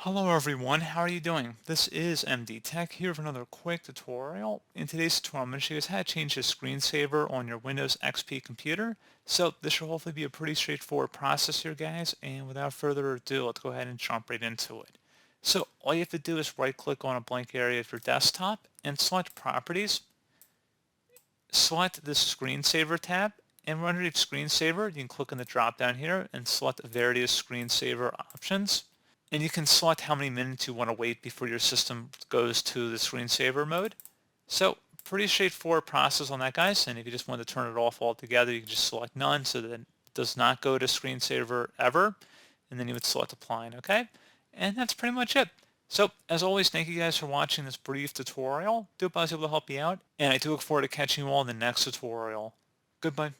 Hello everyone, how are you doing? This is MD Tech here for another quick tutorial. In today's tutorial, I'm going to show you guys how to change the screensaver on your Windows XP computer. So this should hopefully be a pretty straightforward process here, guys, and without further ado, let's go ahead and jump right into it. So all you have to do is right click on a blank area of your desktop and select Properties. Select the Screensaver tab, and underneath Screensaver, you can click on the drop down here and select various screensaver options. And you can select how many minutes you want to wait before your system goes to the screensaver mode. So pretty straightforward process on that, guys. And if you just want to turn it off altogether, you can just select none so that it does not go to screensaver ever. And then you would select applying, okay? And that's pretty much it. So as always, thank you guys for watching this brief tutorial. Do hope I was able to help you out. And I do look forward to catching you all in the next tutorial. Goodbye.